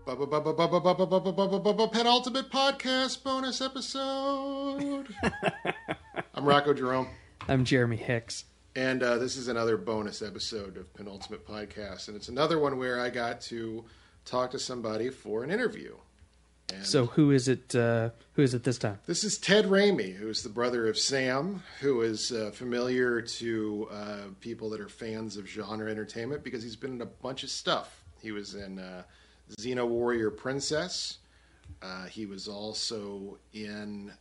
Penultimate podcast bonus episode. I'm Rocko Jerome. I'm Jeremy Hicks. And this is another bonus episode of Penultimate Podcast. And it's another one where I got to talk to somebody for an interview. And so who is it this time? This is Ted Raimi, who's the brother of Sam, who is familiar to people that are fans of genre entertainment because he's been in a bunch of stuff. He was in Xena Warrior Princess. He was also in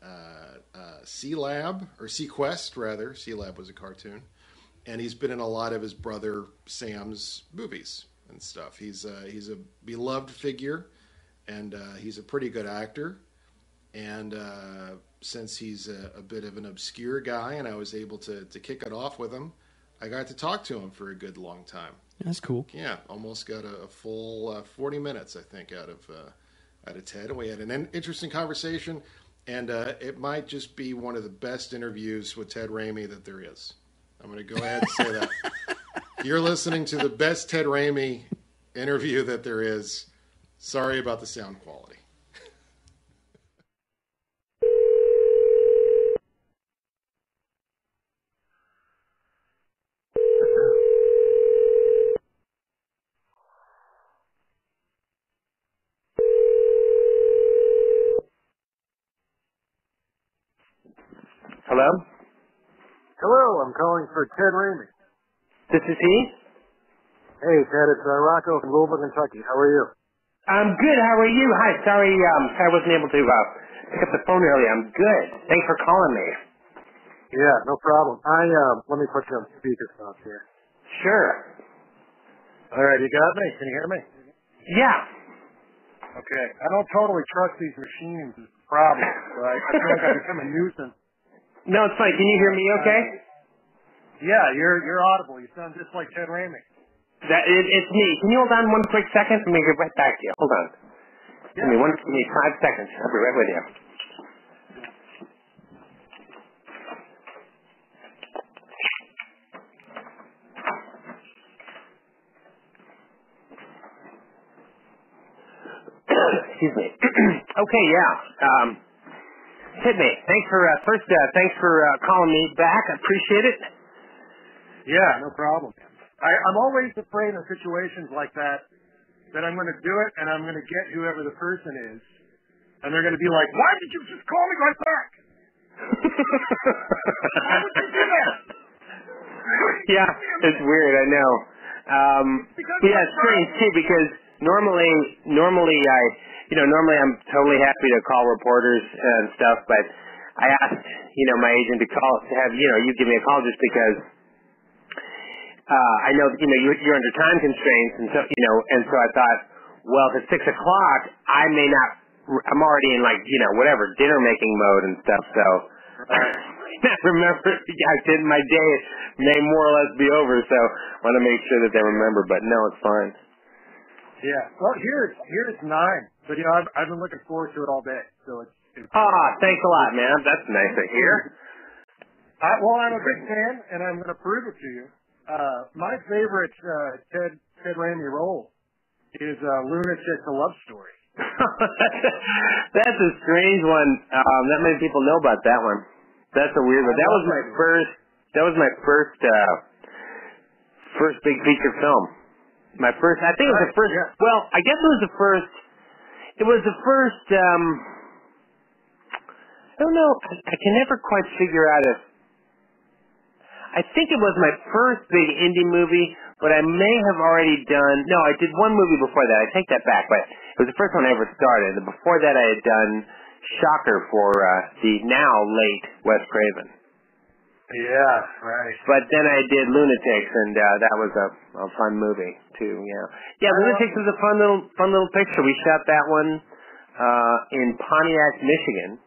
C-Lab, or Sequest, rather. C-Lab was a cartoon. And he's been in a lot of his brother Sam's movies and stuff. He's a beloved figure, and he's a pretty good actor. And since he's a bit of an obscure guy, and I was able to kick it off with him, I got to talk to him for a good long time. That's cool. Yeah, almost got a full 40 minutes, I think, out of Ted. And we had an interesting conversation, and it might just be one of the best interviews with Ted Raimi that there is. I'm going to go ahead and say that. You're listening to the best Ted Raimi interview that there is. Sorry about the sound quality. Hello? Hello, I'm calling for Ted Raimi. This is he? Hey, Ted, it's Rocko from Louisville, Kentucky. How are you? I'm good. How are you? Hi. Sorry, I wasn't able to pick up the phone earlier. I'm good. Thanks for calling me. Yeah, no problem. Let me put you on speakerphone here. Sure. All right, you got me? Can you hear me? Yeah. Okay. I don't totally trust these machines. It's a problem. So I feel like I've become a nuisance. No, it's fine. Can you hear me okay? Yeah, you're audible. You sound just like Ted Raimi. It's me. Can you hold on one quick second? Let me get right back to you. Hold on. Yeah. Give me 5 seconds. I'll be right with you. Excuse me. Okay, yeah. Hit me. Thanks for thanks for calling me back. I appreciate it. Yeah, no problem. I'm always afraid of situations like that I'm going to do it and I'm going to get whoever the person is, and they're going to be like, "Why did you just call me right back? Why would you do that?" Yeah, it's weird. I know. Yeah, it's strange too because normally I'm totally happy to call reporters and stuff, but I asked, my agent to have you give me a call just because I know that, you're under time constraints, and so, and so I thought, well, if it's 6 o'clock, I'm already in whatever, dinner making mode and stuff, so I remember, my day may more or less be over, so I want to make sure that they remember, but no, it's fine. Yeah. Well, here's 9. But I've been looking forward to it all day. So it's thanks a lot, man. That's nice to hear. Well, I'm a big fan, and I'm going to prove it to you. My favorite Ted Raimi role is Lunatic: A Love Story. That's a strange one. Not many people know about that one. That's a weird one. That was my first big feature film. I think it was the first. Yeah. Well, I guess it was the first. It was the first. I don't know. I can never quite figure out if. I think it was my first big indie movie, but I may have already done. No, I did one movie before that. I take that back, but it was the first one I ever started. And before that, I had done Shocker for the now late Wes Craven. Yeah, right. But then I did Lunatics, and that was a fun movie too. Yeah. Lunatics was a fun little picture. We shot that one in Pontiac, Michigan,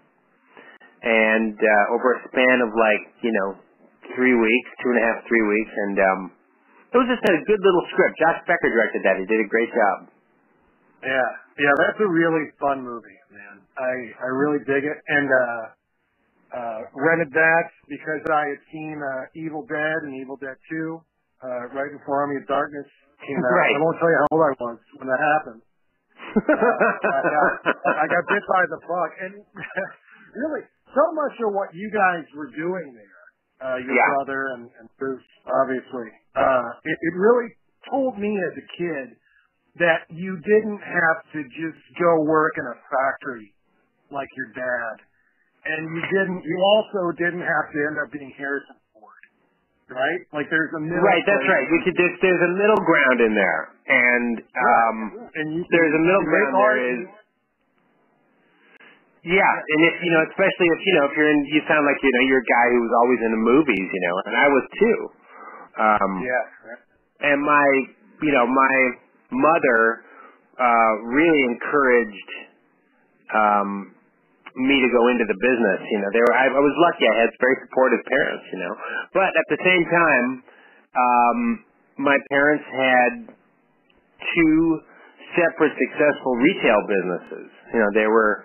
and over a span of 3 weeks, 2.5, 3 weeks, and it was just a good little script. Josh Becker directed that. He did a great job. Yeah, that's a really fun movie, man. I really dig it, and rented that because I had seen Evil Dead and Evil Dead 2 right before Army of Darkness came out. Right. I won't tell you how old I was when that happened. I got bit by the bug, and really, so much of what you guys were doing there, your brother and Bruce, obviously, it really told me as a kid that you didn't have to just go work in a factory like your dad, and you also didn't have to end up being Harrison Ford, right? Like there's a middle. Right, that's right. There's a middle ground in there, and there's a middle ground there. Yeah, and if especially if you're in, you sound like you're a guy who was always in the movies, and I was too. And my mother really encouraged me to go into the business. I was lucky. I had very supportive parents. But at the same time, my parents had two separate successful retail businesses. They were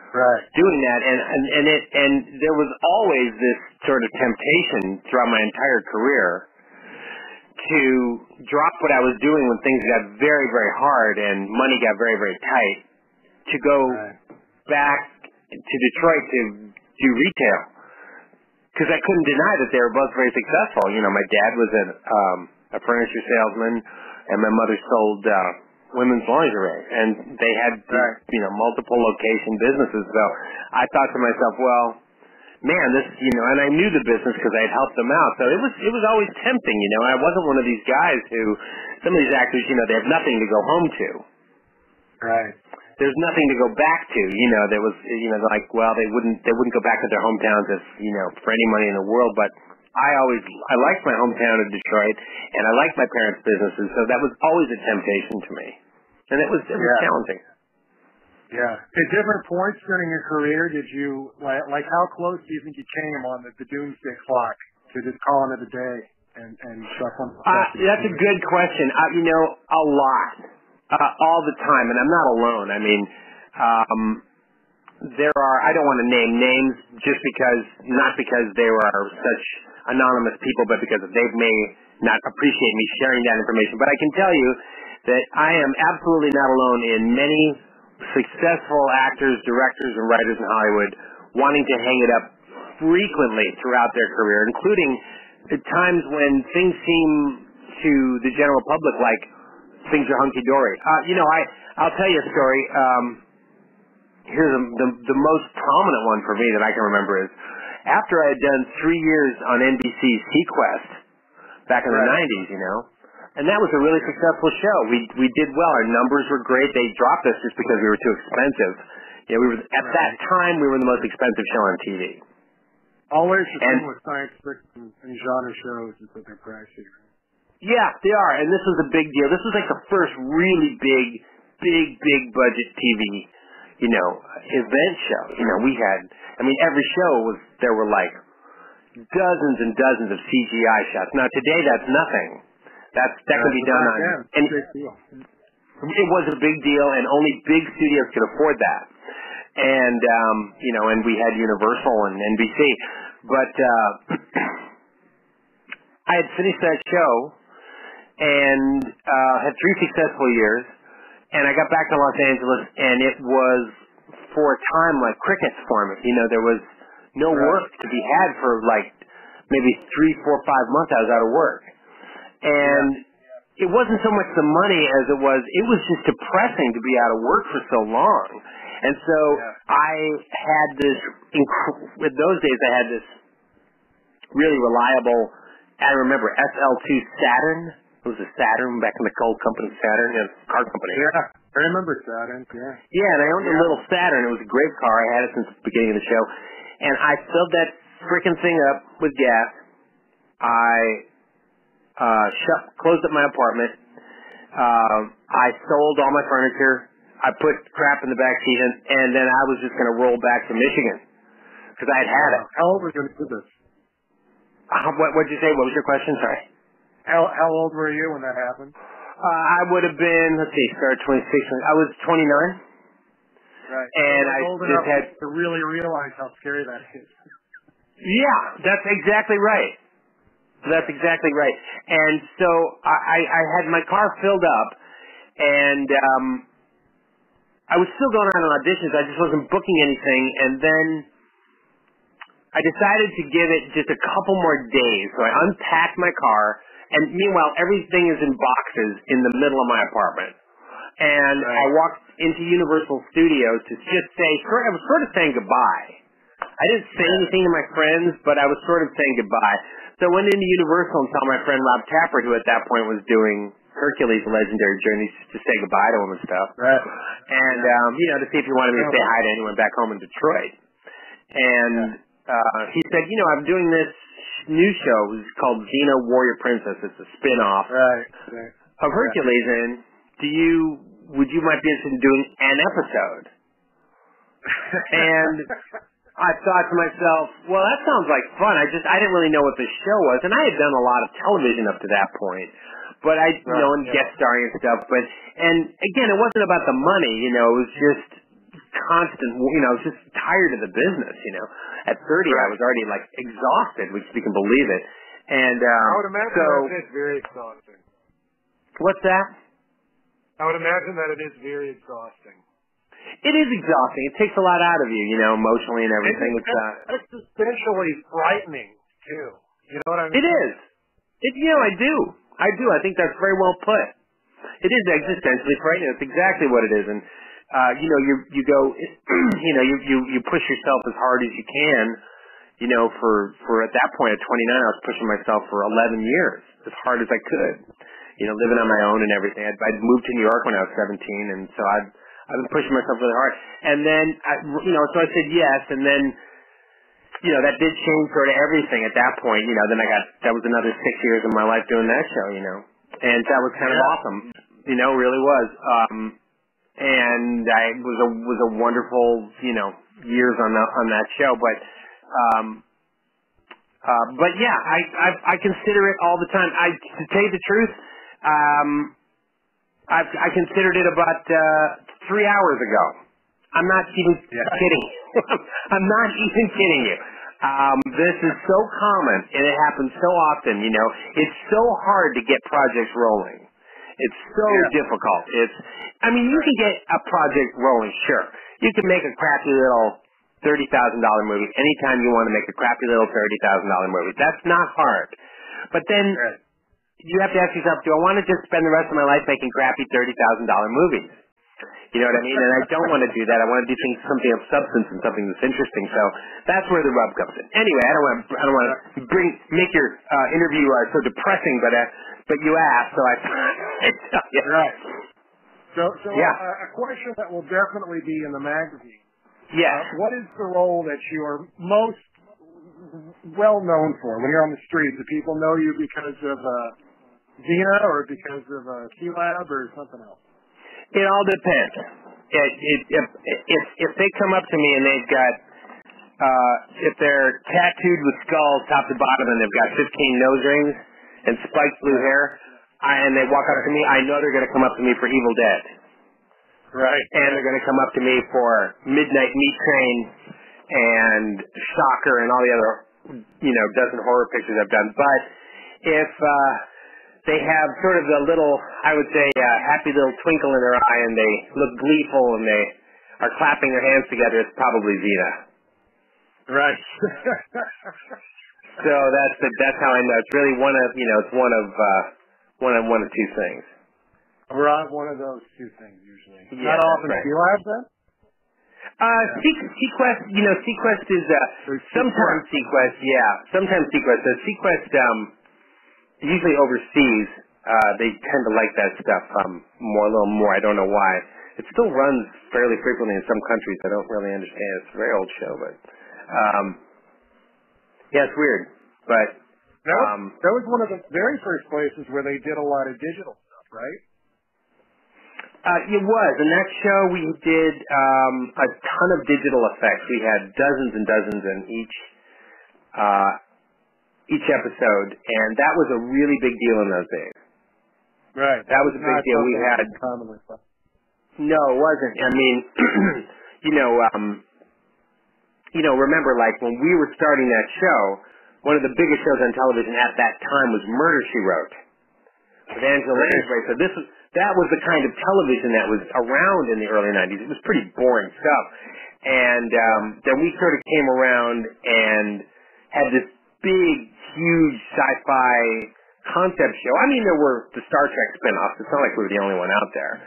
doing that, and there was always this sort of temptation throughout my entire career to drop what I was doing when things got very, very hard and money got very, very tight, to go back to Detroit to do retail, because I couldn't deny that they were both very successful. My dad was a furniture salesman, and my mother sold women's lingerie, and they had multiple location businesses. So I thought to myself, well, man, this and I knew the business because I had helped them out. So it was always tempting. I wasn't one of these guys who, some of these actors, they have nothing to go home to. Right. There's nothing to go back to. There was like, well, they wouldn't go back to their hometowns if for any money in the world. But I liked my hometown of Detroit, and I liked my parents' businesses, so that was always a temptation to me. And it was challenging. Yeah. At different points during your career, did you, like how close do you think you came on the doomsday clock to just calling it a day and stuff on the That's a good question. A lot. All the time, and I'm not alone. I mean, there are, I don't want to name names not because they are such anonymous people, but because they may not appreciate me sharing that information. But I can tell you that I am absolutely not alone in many successful actors, directors, and writers in Hollywood wanting to hang it up frequently throughout their career, including at times when things seem to the general public like things are hunky-dory. I'll tell you a story. Here's the most prominent one for me that I can remember is after I had done 3 years on NBC's Sequest back in the 90s, and that was a really successful show. We did well. Our numbers were great. They dropped us just because we were too expensive. We were at that time we were the most expensive show on TV. Always the thing with science fiction and genre shows is that they're pricey. Yeah, they are, and this was a big deal. This was like the first really big budget TV, event show. We had, every show there were like dozens and dozens of CGI shots. Now today that's nothing. That can be done on, and it was a big deal, and only big studios could afford that. And and we had Universal and NBC, but I had finished that show and had 3 successful years, and I got back to Los Angeles, and it was for a time like crickets for me. There was no work to be had for like maybe 3, 4, 5 months. I was out of work, and it wasn't so much the money as it was just depressing to be out of work for so long. And so I had this, with those days I had this really reliable, I remember SL2 Saturn. It was a Saturn back in the coal company, Saturn, car company. Yeah, I remember Saturn, Yeah, and I owned a little Saturn. It was a great car. I had it since the beginning of the show. And I filled that freaking thing up with gas. I closed up my apartment. I sold all my furniture. I put crap in the back seat, and then I was just going to roll back to Michigan because I had it. How old were you when you did this? What'd you say? What was your question? Sorry. How old were you when that happened? I would have been, started 26. I was 29. Right. And I old just enough had to really realize how scary that is. Yeah, that's exactly right. That's exactly right. And so I had my car filled up, and I was still going on auditions. I just wasn't booking anything, and then I decided to give it just a couple more days. So I unpacked my car, and meanwhile, everything is in boxes in the middle of my apartment. And I walked into Universal Studios to just say, I was sort of saying goodbye. I didn't say anything to my friends, but I was sort of saying goodbye. So I went into Universal and saw my friend Rob Tapper, who at that point was doing Hercules, The Legendary Journey, to say goodbye to him and stuff. Right. And, to see if he wanted me to say hi to anyone back home in Detroit. And he said, I'm doing this new show. It's called Xena Warrior Princess. It's a spin-off of Hercules. And would you might be interested in doing an episode? And I thought to myself, well, that sounds like fun. I didn't really know what the show was, and I had done a lot of television up to that point. But and guest starring and stuff. And again, it wasn't about the money, it was just constant, I was just tired of the business, At 30, I was already like exhausted, if you can believe it. And I would imagine that it's very exhausting. What's that? I would imagine that it is very exhausting. It is exhausting. It takes a lot out of you, emotionally and everything. It's essentially frightening, too. You know what I mean? It is. I do. I think that's very well put. It is existentially frightening. That's exactly what it is. And, you go, you push yourself as hard as you can, for at that point at 29, I was pushing myself for 11 years, as hard as I could, living on my own and everything. I'd moved to New York when I was 17, and so I've been pushing myself really hard. And then, so I said yes, and then, that did change sort of everything at that point. Then that was another 6 years of my life doing that show, and that was kind of awesome, really was. And I was a wonderful, years on that show, but yeah, I consider it all the time. To tell you the truth, I considered it about 3 hours ago. I'm not even kidding. I'm not even kidding you. This is so common, and it happens so often, It's so hard to get projects rolling. It's so difficult. You can get a project rolling, sure. You can make a crappy little $30,000 movie anytime you want to make a crappy little $30,000 movie. That's not hard. But then you have to ask yourself, do I want to just spend the rest of my life making crappy $30,000 movies? You know what I mean? And I don't want to do that. I want to do something of substance and something that's interesting. So that's where the rub comes in. Anyway, I don't want to make your interview so depressing, but you asked, so I tell you. Right. So a question that will definitely be in the magazine. Yes. What is the role that you are most well known for when you're on the street? Do people know you because of Xena or because of Q-Lab or something else? It all depends. If they come up to me and they've got, if they're tattooed with skulls top to bottom and they've got 15 nose rings and spiked blue hair, and they walk up to me, I know they're going to come up to me for Evil Dead. Right. And they're going to come up to me for Midnight Meat Train and Shocker and all the other, dozen horror pictures I've done. But if they have sort of the little, I would say, happy little twinkle in their eye, and they look gleeful, and they are clapping their hands together, it's probably Xena. Right. So that's how I know. It's really one of two things. We're on one of those two things usually. Yeah, not often Q-Lab then? Sequest, Sequest is sometimes Sequest, sometimes Sequest. Sequest, usually overseas, they tend to like that stuff a little more. I don't know why. It still runs fairly frequently in some countries. I don't really understand. It's a very old show, but it's weird. But that was one of the very first places where they did a lot of digital stuff, right? It was. In that show, we did a ton of digital effects. We had dozens and dozens in each episode, and that was a really big deal in those days. Right. That was a big deal. We had. No, it wasn't. I mean, remember, like when we were starting that show, one of the biggest shows on television at that time was Murder, She Wrote with Angela Lansbury. So that was the kind of television that was around in the early 90s. It was pretty boring stuff. And then we sort of came around and had this big, huge sci-fi concept show. I mean, there were the Star Trek spinoffs. It's not like we were the only one out there.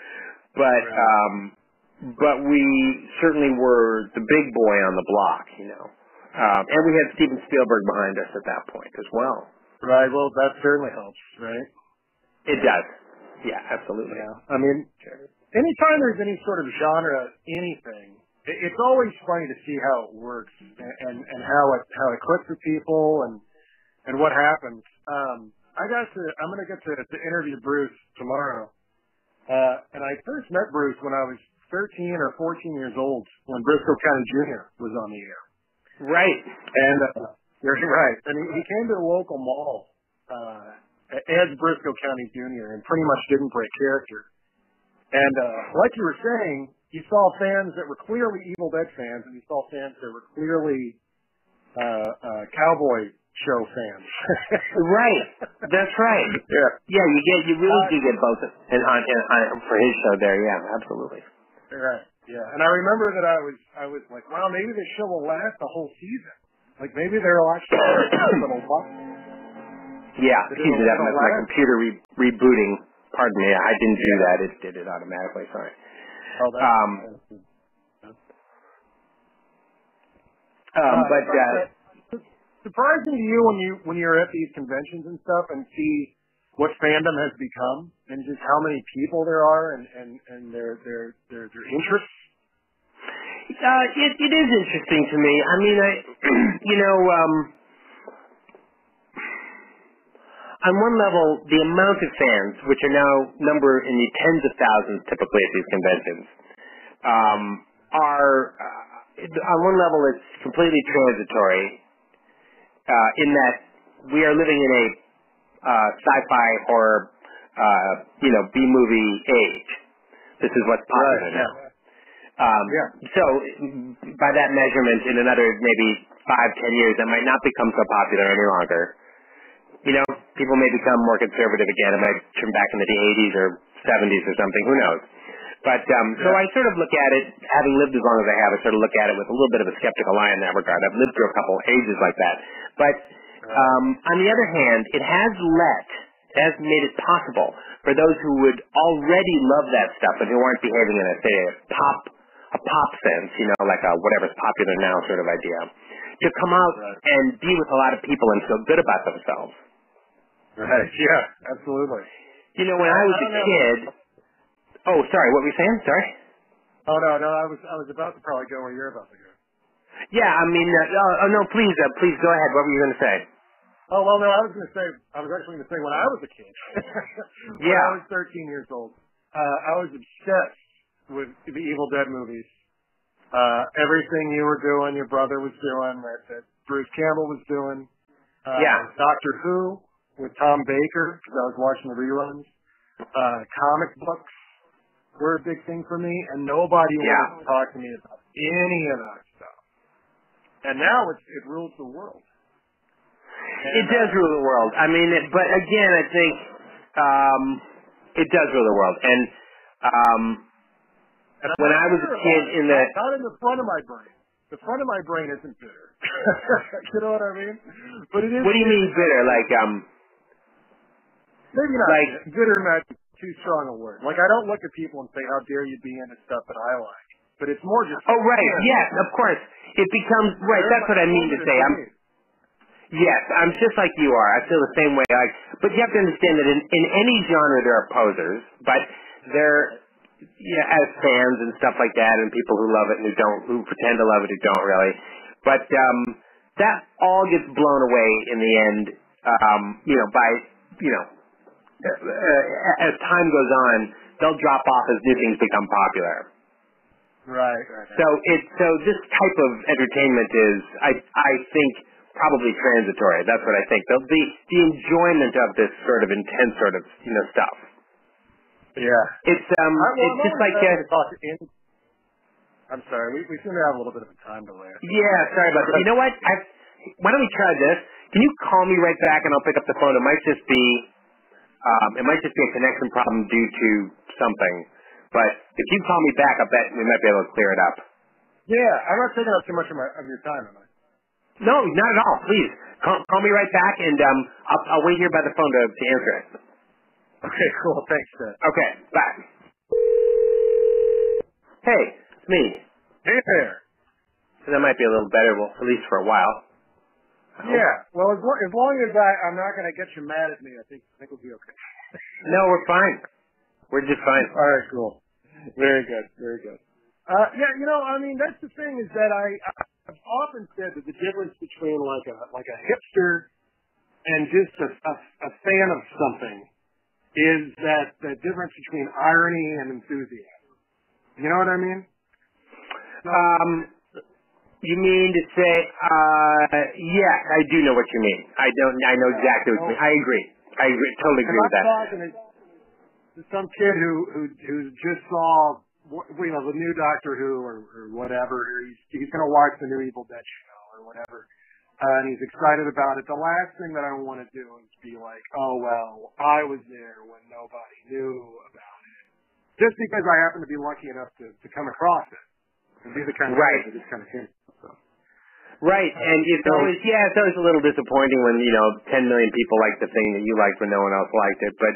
But we certainly were the big boy on the block, you know. And we had Steven Spielberg behind us at that point as well. Right. Well, that certainly helps, right? It does. Yeah, absolutely. Yeah. I mean, anytime there's any sort of genre, anything, it's always funny to see how it works and how it clicks with people and what happens. I'm going to get to interview Bruce tomorrow. And I first met Bruce when I was 13 or 14 years old when Briscoe County Jr. was on the air. Right. And you're right. And he came to the local mall as Briscoe County Jr. and pretty much didn't break character. And like you were saying, you saw fans that were clearly Evil Dead fans, and you saw fans that were clearly cowboy show fans. Right. That's right. Yeah. Yeah, you really do get both and for his show there. Yeah, absolutely. Right. Yeah. And I remember that I was like, wow, maybe this show will last the whole season. Like maybe there'll actually be a little Yeah, excuse me, that was my computer rebooting. Pardon me, I didn't do that. It did it automatically. Sorry. Oh, that's surprising to you when you're at these conventions and stuff and see what fandom has become and just how many people there are and their interests. It is interesting to me. I mean, on one level, the amount of fans, which are now number in the tens of thousands typically at these conventions, are on one level it's completely transitory in that we are living in a sci-fi horror, B-movie age. This is what's popular now. So by that measurement, in another maybe 5-10 years, that might not become so popular any longer. You know, people may become more conservative again. It might turn back into the 80s or 70s or something. Who knows? But so I sort of look at it, having lived as long as I have, I sort of look at it with a little bit of a skeptical eye in that regard. I've lived through a couple ages like that. But on the other hand, it has made it possible for those who would already love that stuff and who aren't behaving in a pop sense, you know, like a whatever's popular now sort of idea, to come out and be with a lot of people and feel good about themselves. Right. Yeah, absolutely. You know, when I was a kid. Oh, sorry. What were you saying? Sorry. Oh no. I was about to probably go where you're about to go. Yeah, I mean, no. Please go ahead. What were you going to say? Oh well, no. I was actually going to say when I was a kid. When I was 13 years old, I was obsessed with the Evil Dead movies. Everything you were doing, your brother was doing, that Bruce Campbell was doing. Doctor Who with Tom Baker, because I was watching the reruns. Comic books were a big thing for me, and nobody wanted to talk to me about any of that stuff. And now it rules the world. It does rule the world. I mean, but again, I think it does rule the world. And when I was a kid, not in the front of my brain. The front of my brain isn't bitter. You know what I mean? But it is. What do you mean bitter? Like maybe not. Like bitter, not too strong a word. Like I don't look at people and say, "How dare you be into stuff that I like?" But it's more just. Oh right, yes, of course. It becomes right. That's what I mean to say. Yes, I'm just like you are. I feel the same way. But you have to understand that in any genre there are posers, but they're as fans and stuff like that, and people who love it and who pretend to love it who don't really. But that all gets blown away in the end. As time goes on, they'll drop off as new things become popular. Right. So this type of entertainment is, I think, probably transitory. That's what I think. The enjoyment of this sort of intense sort of stuff. Yeah. It's just like. I'm sorry. We seem to have a little bit of a time delay. Yeah, sorry about that. You know what? Why don't we try this? Can you call me right back and I'll pick up the phone? It might just be It might just be a connection problem due to something. But if you call me back, I bet we might be able to clear it up. Yeah, I'm not taking up too much of your time, am I? No, not at all. Please call me right back, and I'll wait here by the phone to answer it. Okay, cool. Thanks, Ted. Okay, bye. Hey, it's me. Hey there. So that might be a little better, well, at least for a while. Yeah. Well, as long as I'm not going to get you mad at me, I think we'll be okay. No, we're fine. We're just fine. All right, cool. Very good. Very good. Yeah, I mean, that's the thing is that I've often said that the difference between like a hipster and just a fan of something is that the difference between irony and enthusiasm. You know what I mean? You mean to say, yes, I do know what you mean. I know exactly what you mean. I agree. Totally agree with that. I'm talking to some kid who just saw, the new Doctor Who or whatever. He's going to watch the new Evil Dead show or whatever. And he's excited about it. The last thing that I want to do is be like, oh, well, I was there when nobody knew about it. Just because I happen to be lucky enough to come across it. And be the kind of guy that just kind of came. So. Right, and it's always a little disappointing when, 10 million people like the thing that you liked when no one else liked it. But,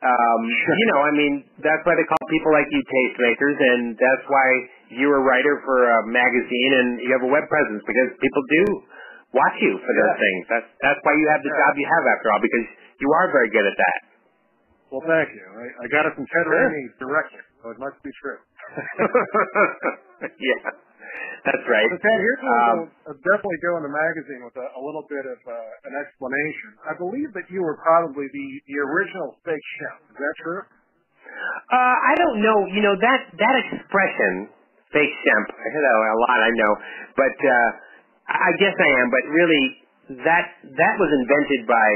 I mean, that's why they call people like you tastemakers, and that's why you're a writer for a magazine and you have a web presence, because people do watch you for those things. That's why you have the job you have, after all, because you are very good at that. Well, thank you. I got it from Ted Raimi directly, so it must be true. Yeah, that's right. So, Ted, here's what I'll definitely go in the magazine with a little bit of an explanation. I believe that you were probably the original fake chef. Is that true? I don't know. That expression, fake chef, I hear that a lot, I know. But I guess I am. But really, that was invented by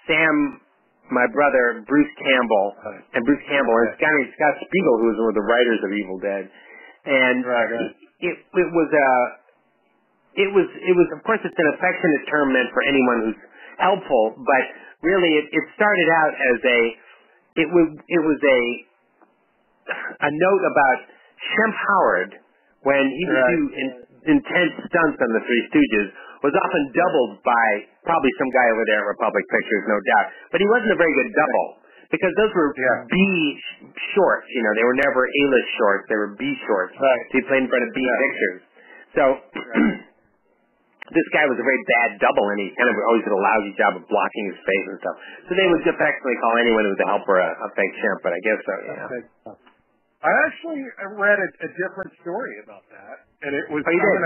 Sam, my brother, Bruce Campbell, and Scott Spiegel, who was one of the writers of Evil Dead. And it was of course, it's an affectionate term meant for anyone who's helpful, but really it started out as a note about Shemp Howard when he would do intense stunts on the Three Stooges, was often doubled by probably some guy over there at Republic Pictures, no doubt. But he wasn't a very good double, because those were B shorts. They were never A-list shorts. They were B shorts. Right. So he played in front of B pictures. So this guy was a very bad double, and he kind of always did a lousy job of blocking his face and stuff. So they would affectionately call anyone who was a helper a fake chimp, but I guess so, I actually read a different story about that, and it was. Oh, you did?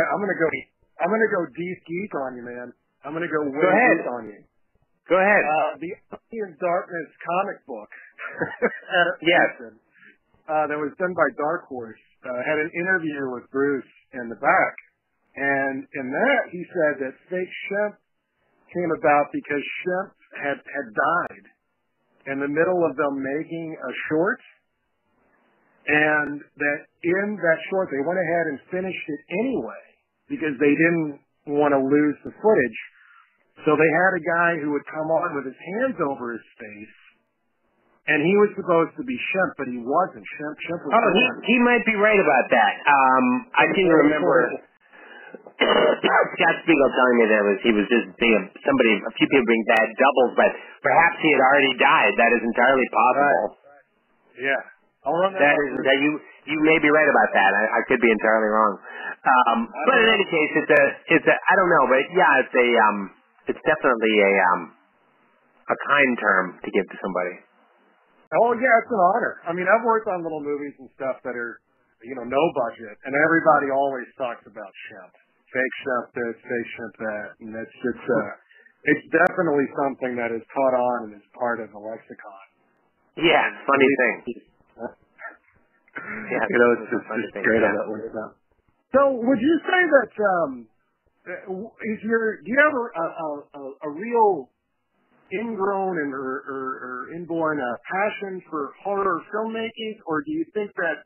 I'm gonna go deep geek on you, man. I'm gonna go way deep on you. Go ahead. The Army of Darkness comic book adaptation that was done by Dark Horse had an interview with Bruce in the back, and in that he said that fake Shemp came about because Shemp had died in the middle of them making a short, and that in that short they went ahead and finished it anyway because they didn't want to lose the footage. So they had a guy who would come on with his hands over his face, and he was supposed to be Shemp, but he wasn't. Shemp was. Oh, he might be right about that. I seem to remember Scott Spiegel telling me that he was just being a few people being bad doubles, but perhaps he had already died. That is entirely possible. Right. Yeah. I'll run that. You may be right about that. I could be entirely wrong. But in any case, it's a I don't know, but yeah, it's definitely a kind term to give to somebody. Oh yeah, it's an honor. I mean, I've worked on little movies and stuff that are, no budget, and everybody always talks about Shemp, fake Shemp this, fake Shemp that, and it's just it's definitely something that is caught on and is part of the lexicon. Yeah, funny thing. Yeah, it's just great on that one. So, would you say that do you have a real ingrown or inborn passion for horror filmmaking, or do you think that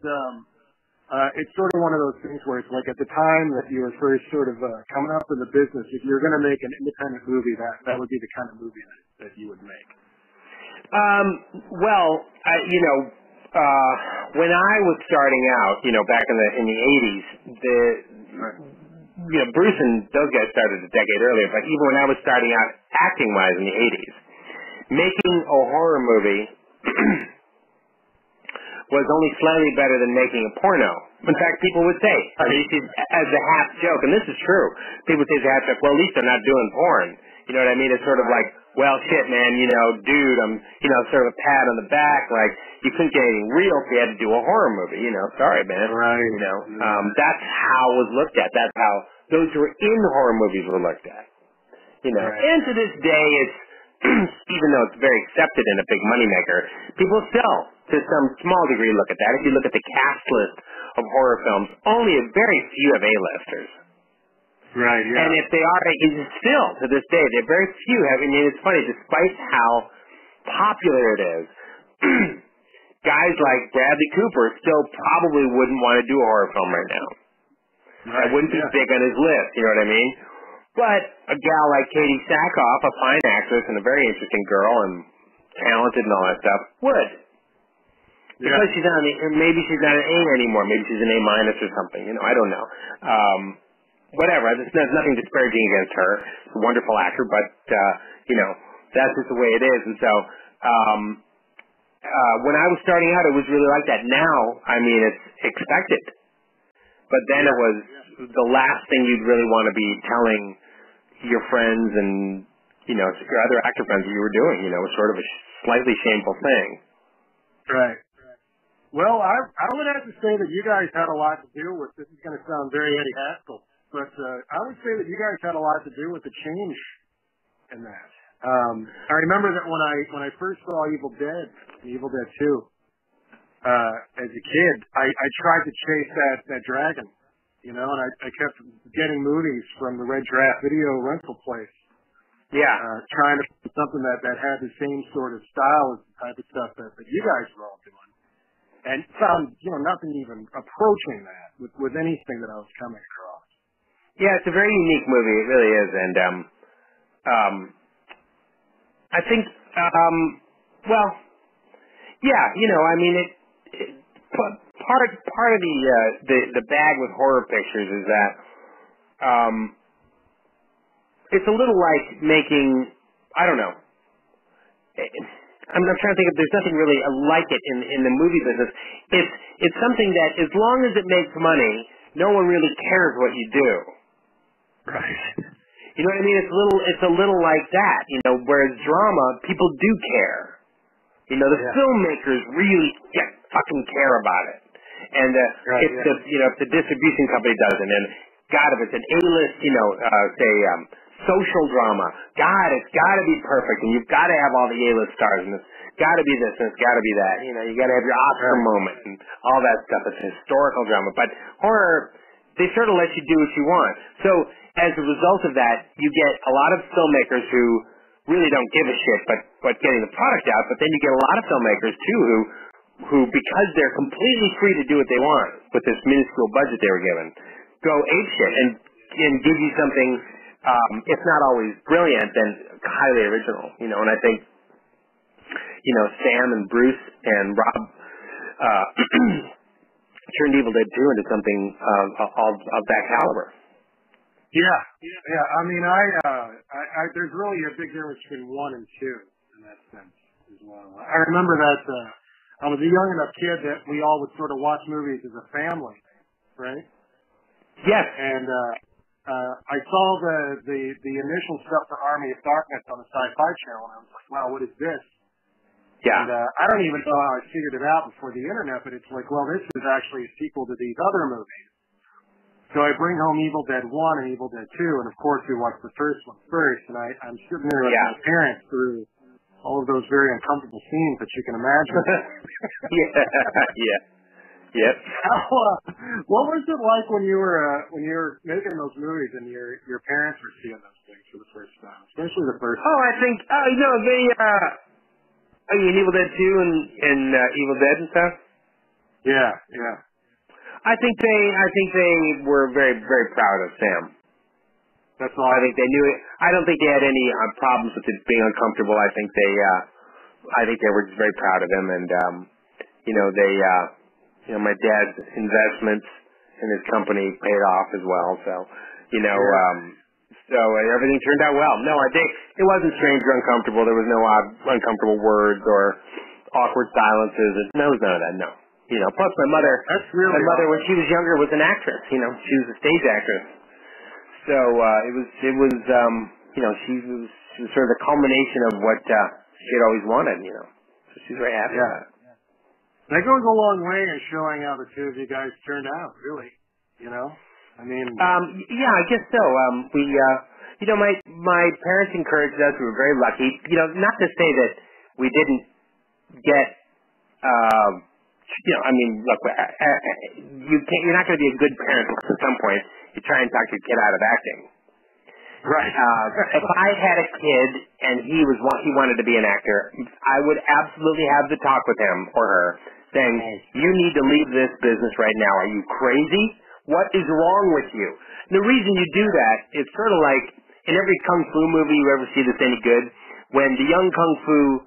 it's sort of one of those things where it's like at the time that you were first sort of coming up in the business, if you're going to make an independent movie, that would be the kind of movie that you would make? When I was starting out, back in the 80s, Bruce and those guys started a decade earlier, but even when I was starting out acting-wise in the 80s, making a horror movie was only slightly better than making a porno. In fact, people would say, as a half joke, and this is true, people would say as a half joke, well, at least they're not doing porn. You know what I mean? It's sort of like, well, shit, man, dude, I'm, sort of a pat on the back, like, you couldn't get anything real if you had to do a horror movie, sorry, man. Right. That's how it was looked at. That's how those who were in horror movies were looked at. Right. And to this day, it's, even though it's very accepted and a big moneymaker, people still, to some small degree, look at that. If you look at the cast list of horror films, only a very few have A-listers. Right, yeah. And if they are, still, to this day, there are very few have, it's funny, despite how popular it is, guys like Bradley Cooper still probably wouldn't want to do a horror film right now. Right, That wouldn't be big on his list, you know what I mean? But a gal like Katie Sackhoff, a fine actress and a very interesting girl and talented and all that stuff, would. Yeah. Because she's not maybe she's not an A anymore. Maybe she's an A- or something. I don't know. Whatever. There's nothing disparaging against her. She's a wonderful actor, but that's just the way it is. And so, when I was starting out, it was really like that. Now, it's expected. But then it was the last thing you'd really want to be telling your friends and, your other actor friends that you were doing. It was sort of a slightly shameful thing. Right. Well, I would have to say that you guys had a lot to do with, this is going to sound very Eddie Haskell, but I would say that you guys had a lot to do with the change in that. I remember that when I first saw Evil Dead, and Evil Dead 2, as a kid, I tried to chase that dragon, and I kept getting movies from the Red Draft video rental place. Yeah. Trying to find something that had the same sort of style as the type of stuff that you guys were all doing. And found, nothing even approaching that with anything that I was coming across. Yeah, it's a very unique movie. It really is. And, I think, part of the bag with horror pictures is that, it's a little like making, I don't know. I'm trying to think if there's nothing really like it in the movie business. It's something that as long as it makes money, no one really cares what you do. Right. You know what I mean? It's a little like that. Whereas drama, people do care. The filmmakers really fucking care about it. And if the distribution company doesn't, and God, if it's an A-list, social drama, God, it's got to be perfect, and you've got to have all the A-list stars, and it's got to be this, and it's got to be that. You got to have your Oscar moment and all that stuff. It's historical drama. But horror, they sort of let you do what you want. So as a result of that, you get a lot of filmmakers who really don't give a shit, but getting the product out. But then you get a lot of filmmakers too who because they're completely free to do what they want with this minuscule budget they were given, go ape shit and give you something, if not always brilliant, then highly original. And I think Sam and Bruce and Rob turned Evil Dead 2 into something of that caliber. Yeah. I there's really a big difference between 1 and 2 in that sense as well. I remember that I was a young enough kid that we all would sort of watch movies as a family, right? Yes. And I saw the initial stuff for Army of Darkness on the Sci-Fi Channel, and I was like, wow, what is this? Yeah. And I don't even know how I figured it out before the internet, but it's like, well, this is actually a sequel to these other movies. So I bring home Evil Dead 1 and Evil Dead 2, and of course we watch the first one first, and I'm sitting there with my parents through all of those very uncomfortable scenes that you can imagine. Yeah. Yep. What was it like when you were making those movies and your parents were seeing those things for the first time, especially the first time? Oh, I think they Evil Dead 2 and Evil Dead and stuff. Yeah. I think they were very, very proud of Sam. That's all. I think they knew it. I don't think they had any problems with it being uncomfortable. I think I think they were just very proud of him, and my dad's investments in his company paid off as well. So, everything turned out well. No, I think it wasn't strange or uncomfortable. There was no uncomfortable words or awkward silences. No, none of that. No. Plus my mother. That's really my mother, when awesome. she was younger, was an actress. She was a stage actress. So she was sort of the culmination of what she had always wanted. So she's very happy about it. That goes a long way in showing how the two of you guys turned out. Really, I mean. Yeah, I guess so. My parents encouraged us. We were very lucky. Not to say that we didn't get. Look, you're not going to be a good parent at some point. You try and talk your kid out of acting. Right. If I had a kid and he wanted to be an actor, I would absolutely have the talk with him or her, saying, "You need to leave this business right now. Are you crazy? What is wrong with you?" And the reason you do that is sort of like in every kung fu movie you ever see that's any good, when the young kung fu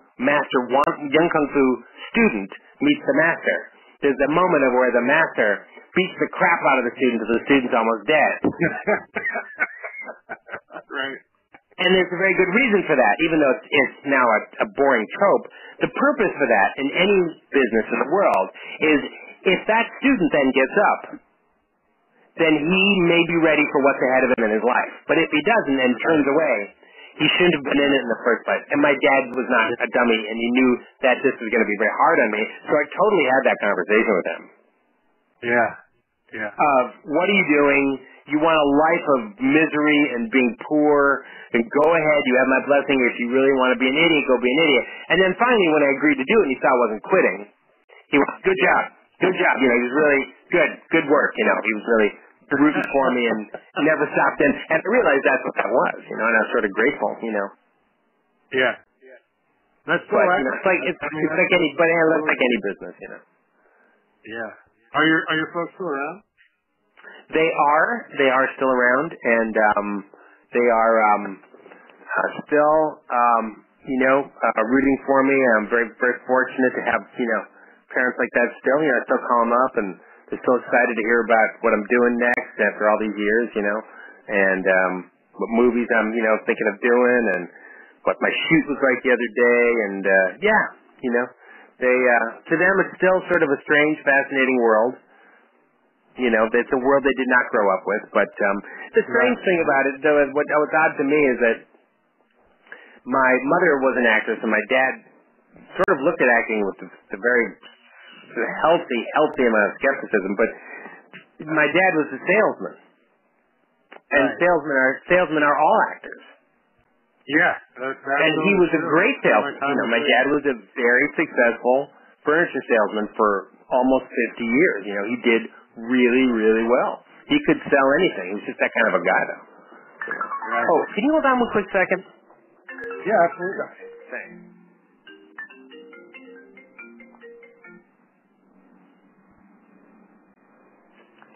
student meets the master. There's a moment of where the master beats the crap out of the student until the student's almost dead. Right. And there's a very good reason for that, even though it's now a boring trope. The purpose for that in any business in the world is if that student then gets up, then he may be ready for what's ahead of him in his life. But if he doesn't and turns away, he shouldn't have been in it in the first place. And my dad was not a dummy, and he knew that this was going to be very hard on me, so I totally had that conversation with him. Yeah. What are you doing? You want a life of misery and being poor, then go ahead. You have my blessing. If you really want to be an idiot, go be an idiot. And then finally, when I agreed to do it and he saw I wasn't quitting, he went, good job. He was really good work. He was really rooting for me and never stopped in. And I realized that's what that was, and I was sort of grateful, Yeah. That's so it's like any business, Yeah. Are your folks still around? They are still around, and they are still rooting for me. I'm very, very fortunate to have parents like that still. I still call them up, and they're still excited to hear about what I'm doing next after all these years, and what movies I'm thinking of doing, and what my shoot was like the other day, and they to them it's still sort of a strange, fascinating world. It's a world they did not grow up with. But the strange thing about it, though, what was odd to me is that my mother was an actress, and my dad sort of looked at acting with the very healthy amount of skepticism. But my dad was a salesman, and salesmen are all actors. Yeah, and he was a great salesman. My dad was a very successful furniture salesman for almost 50 years. He did really, really well. He could sell anything. He was just that kind of a guy, though. Right. Oh, can you hold on one quick second? Yeah, absolutely. Thanks.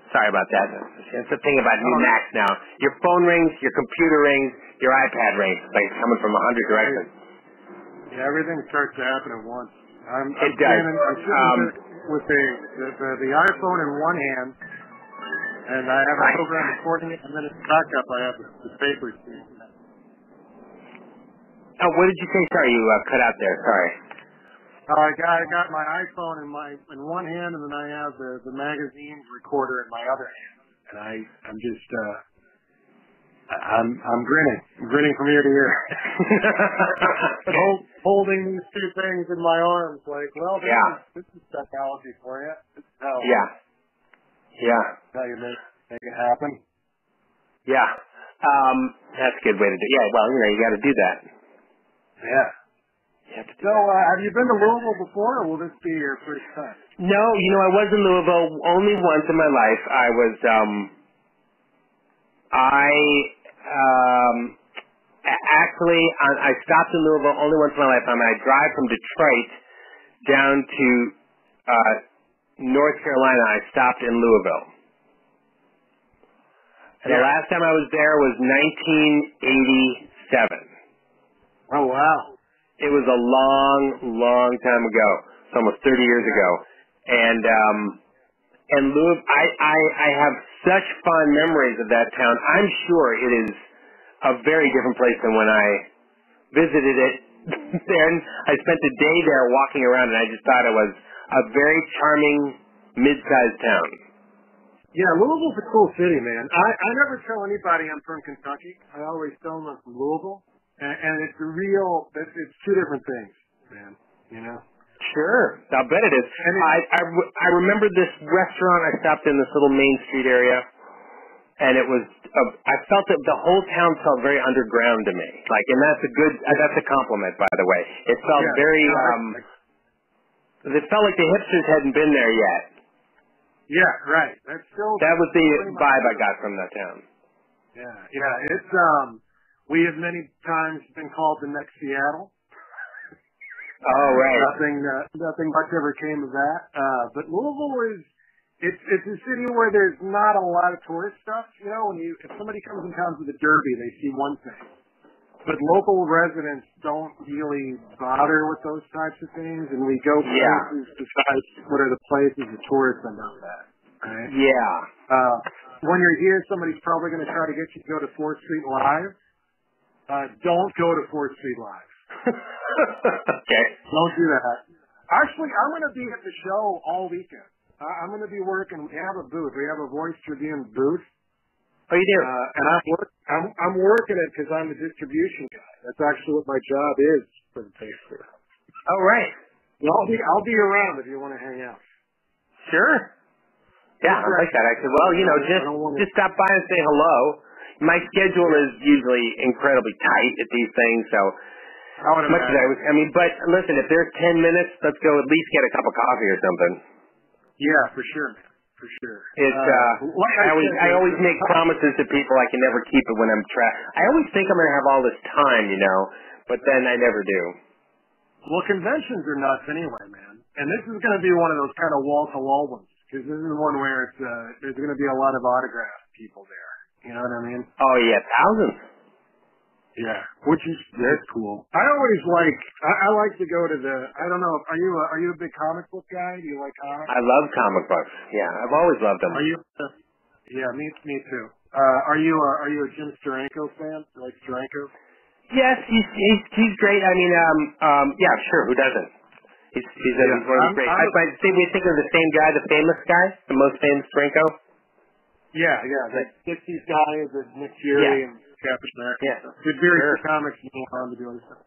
Sorry about that. That's the thing about new Macs now. Your phone rings, your computer rings, your iPad rings. Like it's coming from 100 directions. Yeah, everything starts to happen at once. I'm it does. sitting with the iPhone in one hand, and I have a program recording it, and then it's back up. I have the papers. Oh, what did you say? Sorry, you cut out there. Sorry. I got my iPhone in one hand, and then I have the magazine's recorder in my other hand, and I'm just I'm grinning from ear to ear, holding these two things in my arms, like, well, this is technology for you. This is how how you make it happen. Yeah, that's a good way to do. Yeah, well, you got to do that. Yeah. So, have you been to Louisville before, or will this be your first time? No, I was in Louisville only once in my life. I was, actually, I stopped in Louisville only once in my life. I drive from Detroit down to North Carolina. I stopped in Louisville. And the last time I was there was 1987. Oh, wow. It was a long, long time ago. It's almost 30 years ago. And Louisville, I have such fond memories of that town. I'm sure it is a very different place than when I visited it. Then I spent a day there walking around, and I just thought it was a very charming, mid-sized town. Yeah, Louisville's a cool city, man. I never tell anybody I'm from Kentucky. I always tell them I'm from Louisville. And it's it's two different things, man, you know? Sure, I'll bet it is. I remember this restaurant I stopped in, this little Main Street area, and it was, I felt that the whole town felt very underground to me. Like, and that's a compliment, by the way. It felt very, it felt like the hipsters hadn't been there yet. Yeah, right. That was the vibe I got from that town. Yeah, it's, we have many times been called the next Seattle. Oh, right. Nothing much ever came of that. But Louisville it's a city where there's not a lot of tourist stuff. You know, if somebody comes in town for the Derby, they see one thing. But local residents don't really bother with those types of things, and we go places besides what are the places the tourists end up at. Right? Yeah. When you're here, somebody's probably going to try to get you to go to 4th Street Live. Don't go to 4th Street Live. Okay. Don't do that. Actually, I'm going to be at the show all weekend. I'm going to be working. We have a booth. We have a Voice Tribune booth. Oh, you do? And I'm working it because I'm a distribution guy. That's actually what my job is for the paper. Oh, right. I'll be around if you want to hang out. Sure. Yeah, I like that. I said, well, you know, just stop by and say hello. My schedule is usually incredibly tight at these things, so much as but listen, if there's 10 minutes, let's go at least get a cup of coffee or something. Yeah, for sure, man. For sure. It's I always make promises to people I can never keep it when I'm I always think I'm going to have all this time, you know, but then I never do. Well, conventions are nuts anyway, man. And this is going to be one of those kind of wall-to-wall ones, because this is one where there's going to be a lot of autograph people there. You know what I mean? Oh, yeah, thousands. Yeah, that's cool. I always I like to go to I don't know, are you a big comic book guy? Do you like comics? I love comic books. Yeah, I've always loved them. Are you? Yeah, me too. Are you a Jim Steranko fan? You like Steranko? Yes, he's great. I mean, yeah, sure. Who doesn't? He's one of the great. I think we think of the same guy, the famous guy, the most famous Steranko. Yeah. The 60s guy is Nick Fury and Captain America. Yeah. Did various comics and went on to do other stuff.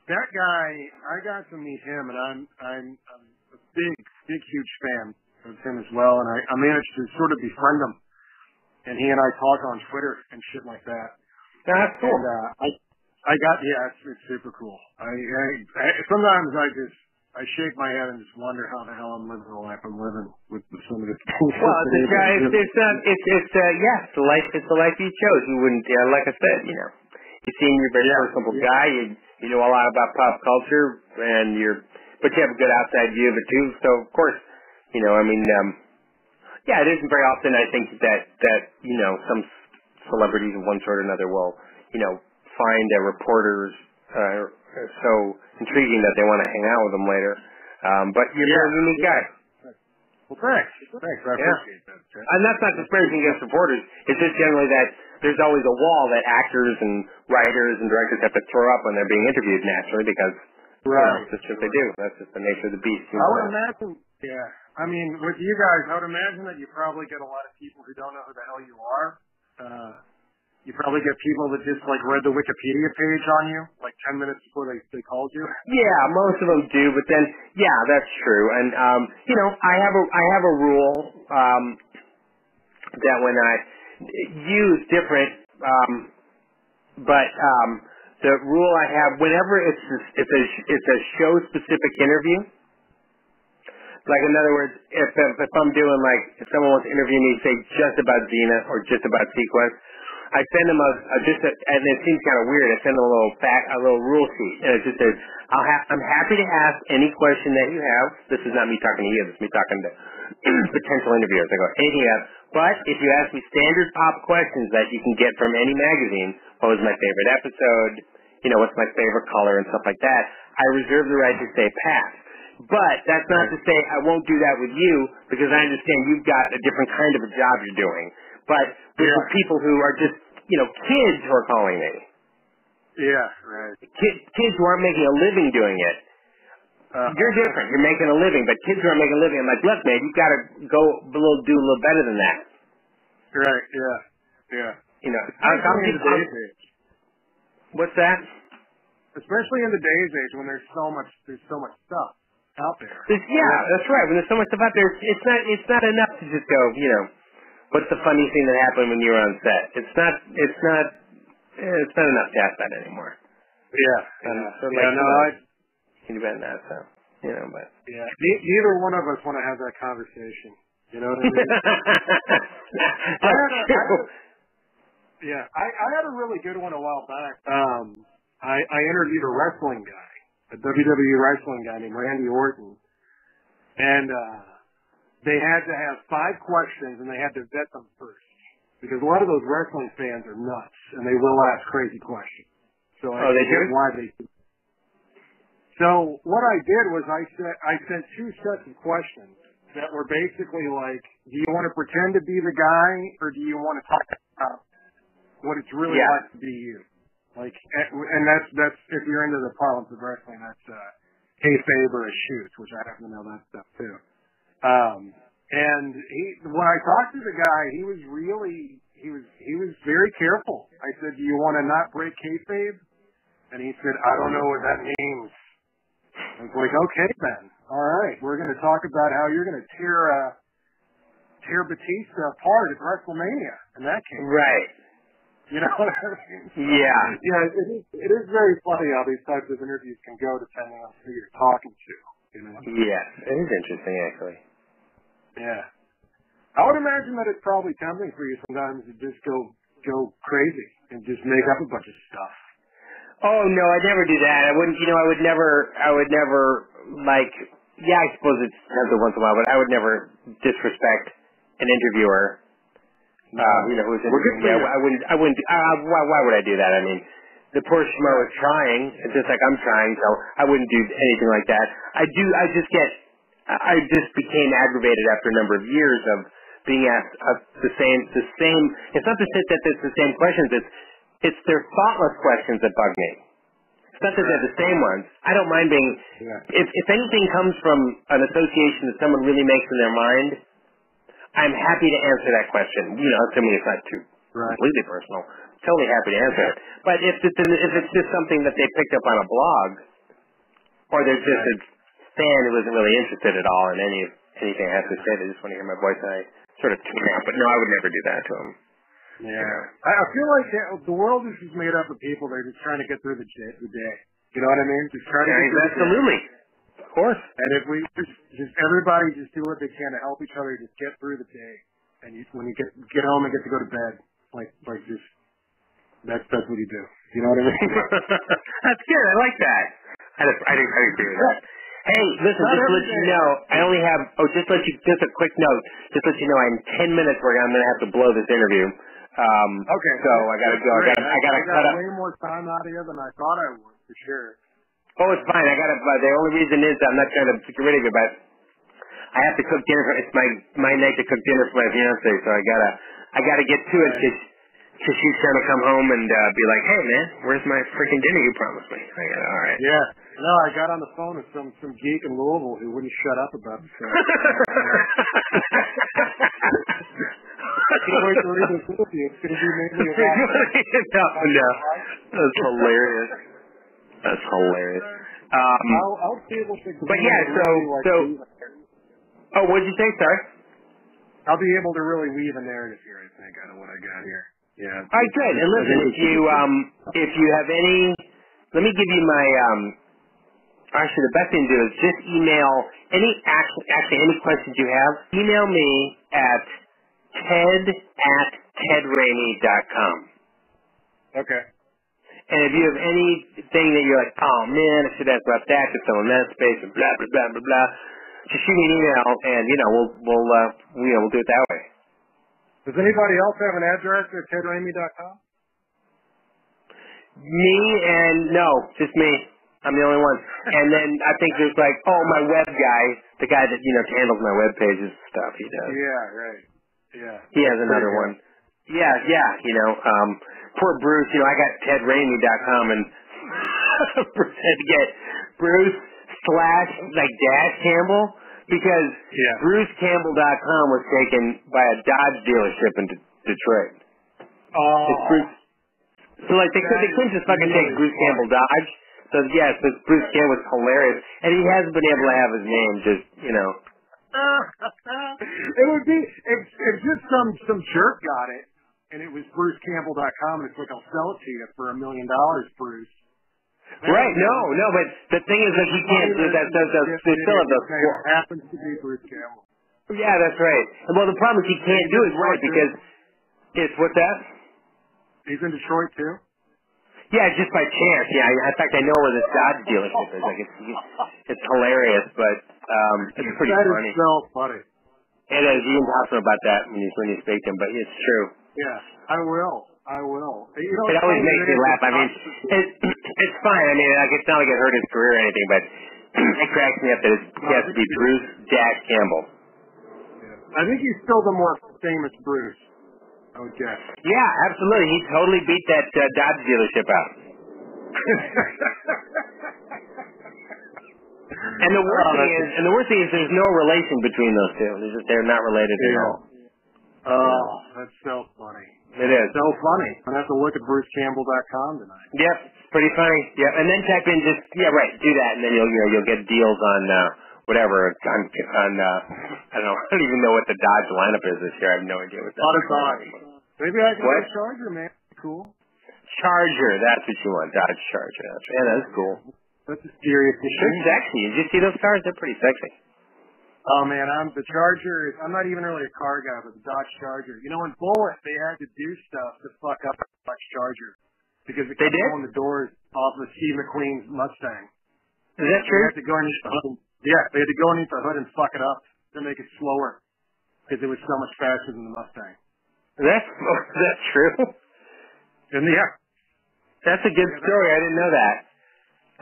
That guy, I got to meet him, and I'm a big, huge fan of him as well. And I managed to sort of befriend him, and he and I talk on Twitter and shit like that. That's cool. And it's super cool. Sometimes I shake my head and just wonder how the hell I'm living the life I'm living with some of this. Well, it's the life you chose. You wouldn't, like I said, you know, you seem you're a very personable guy. You know a lot about pop culture, but you have a good outside view of it too. So of course, you know, I mean, it isn't very often I think that you know some celebrities of one sort or another will, you know, find reporters so intriguing that they want to hang out with them later. But you're a very unique guy. Well, thanks. I appreciate that. And that's not disparaging against reporters. It's just generally that there's always a wall that actors and writers and directors have to throw up when they're being interviewed naturally because that's just what they do. That's just the nature of the beast. I would imagine, I mean, with you guys, I would imagine that you probably get a lot of people who don't know who the hell you are. You probably get people that just read the Wikipedia page on you 10 minutes before they called you. Yeah, most of them do, but then that's true. And you know, I have a rule that when I use different, but the rule I have whenever it's a show specific interview. Like in other words, if I'm doing if someone wants to interview me, say just about Xena or just about Sequence, I send them and it seems kind of weird. I send them a little rule sheet, and it just says, "I'm happy to ask any question that you have." This is not me talking to you. This is me talking to potential interviewers. I go, "Anything you have, but if you ask me standard pop questions that you can get from any magazine, what was my favorite episode? what's my favorite color and stuff like that, I reserve the right to say pass. But that's not to say I won't do that with you, because I understand you've got a different kind of a job you're doing. But with the people who are just, kids who are calling me. Yeah, right. Kids who aren't making a living doing it. You're different. You're making a living, but kids who aren't making a living, I'm like, look, man, you've got to do a little better than that. Right, yeah. Especially in today's age. What's that? Especially in today's age when there's so much stuff out there. That's right. When there's so much stuff out there, it's not enough to just go, what's the funny thing that happened when you were on set? It's not enough to ask that anymore. Yeah. You bet that, so, but. Yeah. Neither one of us want to have that conversation. You know what I mean? I had a really good one a while back. I interviewed a wrestling guy, a WWE wrestling guy named Randy Orton, and they had to have 5 questions, and they had to vet them first, because a lot of those wrestling fans are nuts, and they will ask crazy questions. So they do? Why they do. So what I did was I sent 2 sets of questions that were basically like, do you want to pretend to be the guy, or do you want to talk about what it's really like to be you? Like, and that's if you're into the parlance of wrestling, that's kayfabe or a shoot, which I happen to know that stuff too. And when I talked to the guy, he was very careful. I said, do you want to not break kayfabe? And he said, I don't know what that means. I was like, okay then. All right, we're going to talk about how you're going to tear Batista apart at WrestleMania in that case. Right. You know what I mean? Yeah. Yeah, it is very funny how these types of interviews can go depending on who you're talking to. Yes, it is interesting actually. Yeah. I would imagine that it's probably tempting for you sometimes to just go crazy and just make up a bunch of stuff. Oh no, I'd never do that. I wouldn't. I would never like. Yeah, I suppose it's every once in a while, but I would never disrespect an interviewer. Who's interviewing me. I wouldn't. Why would I do that? I mean, the poor schmo is trying, just like I'm trying, so I wouldn't do anything like that. I just became aggravated after a number of years of being asked the same. It's not to say that it's the same questions. It's their thoughtless questions that bug me. It's not that they're the same ones. I don't mind being... Yeah. If anything comes from an association that someone really makes in their mind, I'm happy to answer that question. Assuming it's not too completely personal. Totally happy to answer it. But if it's just something that they picked up on a blog, or they're just a fan who isn't really interested at all in anything I have to say, they just want to hear my voice, and I sort of tune out. But no, I would never do that to them. Yeah. I feel like the world is just made up of people that are just trying to get through the day. You know what I mean? Just trying to get through absolutely. The day. Of course. And if we just everybody just do what they can to help each other, just get through the day. And when you get home and get to go to bed, like just that's what you do. You know what I mean? That's good. I like that. I agree with that. Hey, listen, just to let you know, I only have, just a quick note, just to let you know, I'm 10 minutes where I'm going to have to blow this interview. Okay. So I gotta go. I gotta cut up. Way more time out of you than I thought I would, for sure. Oh, it's fine. The only reason is I'm not trying to get rid of you, but I have to cook dinner. It's my night to cook dinner for my fiance, so I gotta get to it because she's trying to come home and be like, hey man, where's my freaking dinner you promised me? All right. Yeah. No, I got on the phone with some geek in Louisville who wouldn't shut up about the stuff. I can't wait to read this with you. It's going to be mainly about... No. That's hilarious. That's hilarious. I'll be able to... But yeah, oh, what did you say? Sorry? I'll be able to really weave a narrative here, I think, out of what I got here. Yeah. All right, good. And listen, if you have any... Let me give you my... Actually, the best thing to do is just email any questions you have. Email me at ted@tedraimi.com. Okay. And if you have anything that you're like, oh man, I should ask about that, to fill in that space, and blah blah blah blah blah, just shoot me an email, and we'll do it that way. Does anybody else have an address at tedraimi.com? Me and just me. I'm the only one. And then I think there's like, my web guy, the guy that handles my web pages and stuff. He does. Yeah, right. Yeah. He has another one. Yeah. Poor Bruce. I got TedRaimi.com and Bruce had to get Bruce / Dash Campbell because BruceCampbell.com was taken by a Dodge dealership in Detroit. Oh. It's Bruce. So they couldn't just fucking take Bruce Campbell Dodge. So Bruce Campbell was hilarious, and he hasn't been able to have his name just. It would be if just some jerk got it, and it was BruceCampbell.com, and it's like, I'll sell it to you for $1 million, Bruce. Right? No, but the thing is that he can't do that. They still have those. It happens to be Bruce Campbell. Yeah, that's right. Well, the problem is he can't do it because it's what's that? He's in Detroit too. Yeah, just by chance. Yeah, in fact, I know where this Dodge dealership is. It's hilarious, but it's pretty funny. That is so funny. It is. You can talk to him about that when you speak to him, but it's true. Yeah, I will. It always makes me laugh. I mean, it's fine. I mean, it's not like it hurt his career or anything, but it cracks me up that he has to be Bruce Dash Campbell. Yeah. I think he's still the more famous Bruce. I would guess. Yeah, absolutely. He totally beat that Dodge dealership out. And the worst thing is there's no relation between those two. They're not related at all. Oh, that's so funny. It is. So funny. I'm going to have to look at BruceCampbell.com tonight. Yep, it's pretty funny. Yep, and then type in do that, and then you'll get deals on whatever. On I don't know. I don't even know what the Dodge lineup is this year. I have no idea what that is. Maybe I can get a Charger, man. Cool. Charger, that's what you want. Dodge Charger. Yeah, that's cool. That's a serious issue. They're sexy. Did you see those cars? They're pretty sexy. Oh man, the Charger. I'm not even really a car guy, but the Dodge Charger. In Bullitt, they had to do stuff to fuck up the Dodge Charger because it kept blowing the doors off of Steve McQueen's Mustang. Is that true? They had to go underneath the hood. Yeah, they had to go underneath the hood and fuck it up to make it slower because it was so much faster than the Mustang. That's true. And yeah, that's a good story. I didn't know that.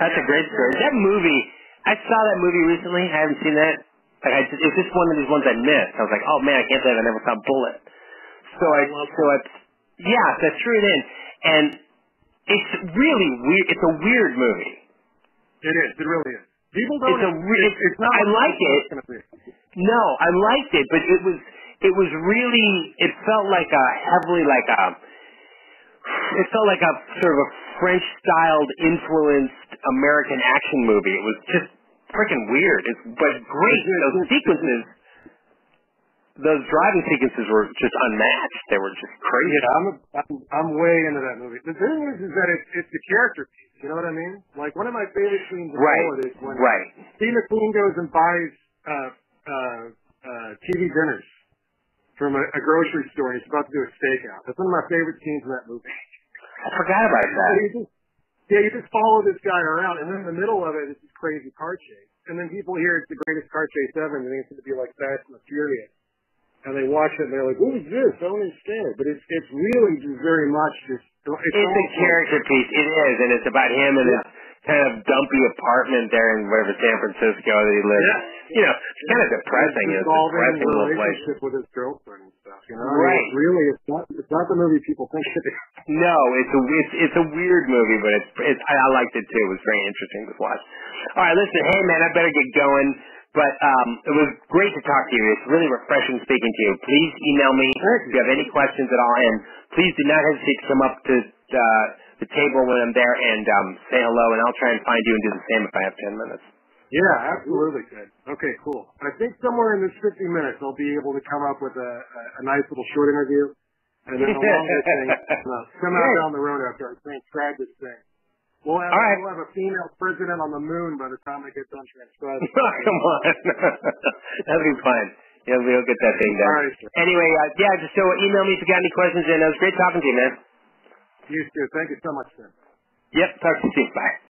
That's a great story. That movie, I saw that movie recently. I haven't seen that. It's just one of these ones I missed. I was like, oh man, I can't believe I never saw Bullitt. That's true. And it's really weird. It's a weird movie. It is. It really is. People don't. It's not. I like it. No, I liked it, but it was really. It felt like a It felt like a sort of a French-styled, influenced American action movie. It was just freaking weird, but great. Those sequences, those driving sequences were just unmatched. They were just crazy. Yeah, I'm way into that movie. The thing is that it's the character piece. You know what I mean? Like one of my favorite scenes in Bullitt is when Steve McQueen goes and buys TV dinners from a grocery store, and he's about to do a stakeout. That's one of my favorite scenes in that movie. I forgot about that. You just follow this guy around, and then in the middle of it is this crazy car chase. And then people hear it's the greatest car chase ever, and they think it's going to be like Fast and the Furious. And they watch it, and they're like, what is this? I don't understand it. But it's really just very much just... It's a character piece. It is, and it's about him and his kind of dumpy apartment there in wherever San Francisco that he lives. Yeah. It's kind of depressing. It's a depressing little place. Relationship with his girlfriend and stuff. Right. I mean, really, it's not the movie people think it is. No, it's a weird movie, but I liked it too. It was very interesting to watch. All right, listen, hey man, I better get going. But it was great to talk to you. It's really refreshing speaking to you. Please email me if you have any questions at all, and please do not hesitate to come up to the table when I'm there and say hello, and I'll try and find you and do the same if I have 10 minutes. Yeah, absolutely, Ted. Okay, cool. I think somewhere in this 50 minutes I'll be able to come up with a nice little short interview, and then a longer thing come out down the road after I transcribe this thing. We'll have a female president on the moon by the time I get done transcribing. Come on. That'll be fine. Yeah, we'll get that thing done. All right, anyway, just email me if you got any questions, and it was great talking to you, man. You too. Thank you so much, sir. Yep, talk to you soon. Bye.